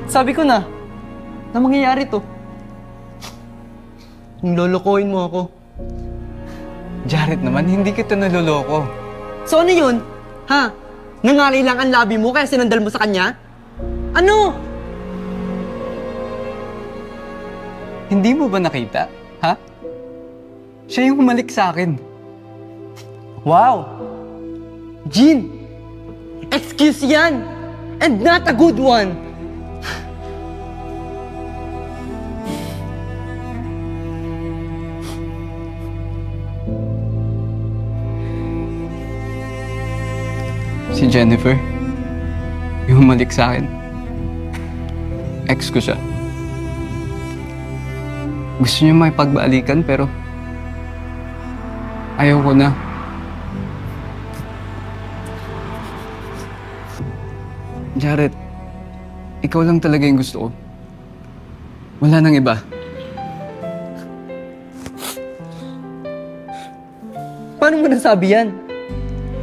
Sabi ko na mangyayari to. Yung lolokohin mo ako. Jared naman, hindi kita naloloko. So ano yun? Ha? Nangalay lang ang labi mo kaya sinandal mo sa kanya? Ano? Hindi mo ba nakita? Ha? Siya yung humalik sa akin. Wow! Jean! Excuse yan! And not a good one! Si Jennifer, yung humalik sa akin. Ex ko siya. Gusto niya makipagbalikan pero ayaw ko na. Jared, ikaw lang talaga yung gusto ko. Wala nang iba. Paano mo nasabi yan?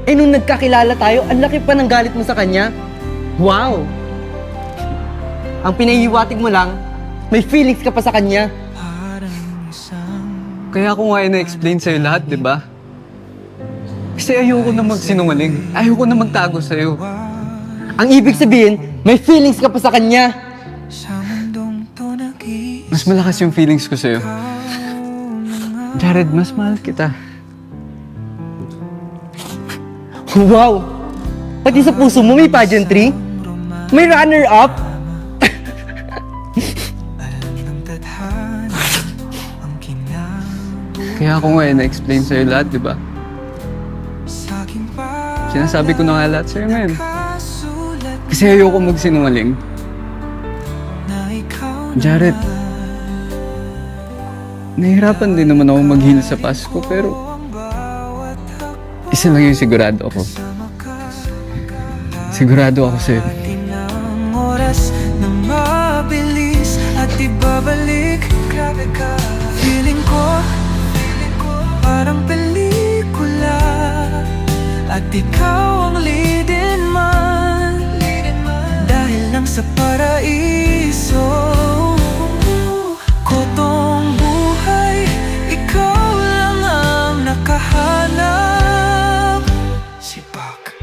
Eh nung nagkakilala tayo, ang laki pa ng galit mo sa kanya. Wow! Ang pinahiwatig mo lang, may feelings ka pa sa kanya. Kaya ako nga na-explain sa'yo lahat, di ba? Kasi ayoko na magsinungaling. Ayoko na magtago sa'yo. Ang ibig sabihin, may feelings ka pa sa kanya. Mas malakas yung feelings ko sa'yo. Jared, mas mahal kita. Wow! Pati sa puso mo may pageantry? May runner-up? Kaya ako nga na-explain sa'yo lahat, di ba? Sinasabi ko na nga lahat sa'yo ngayon. Kasi ayoko magsinungaling. Jared, nahihirapan din naman ako mag-heal sa Pasko, pero isa lang yung sigurado ako. Sigurado ako sa'yo. Oras na mabilis at ibabalik. Grabe ka. Feeling ko parang pelikula at ikaw ang leading man. Dahil lang sa paraiso ko tong buhay, ikaw lang ang nakahanap. Sipak.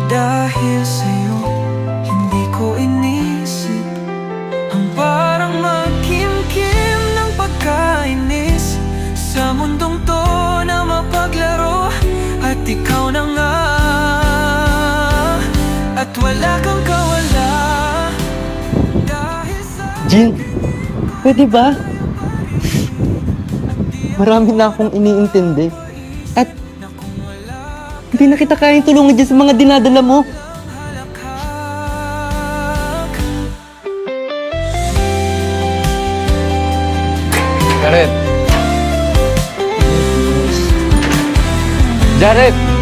Dahil sa'yo, hindi ko inisip ang parang magkimkim ng pagkainis sa mundong to na mapaglaro. At ikaw na nga, at wala kang kawala. Dahil sa Jean, pwede ba? Marami na akong iniintindi. At hindi na kita kayang tulungan dyan sa mga dinadala mo. Jared! Jared!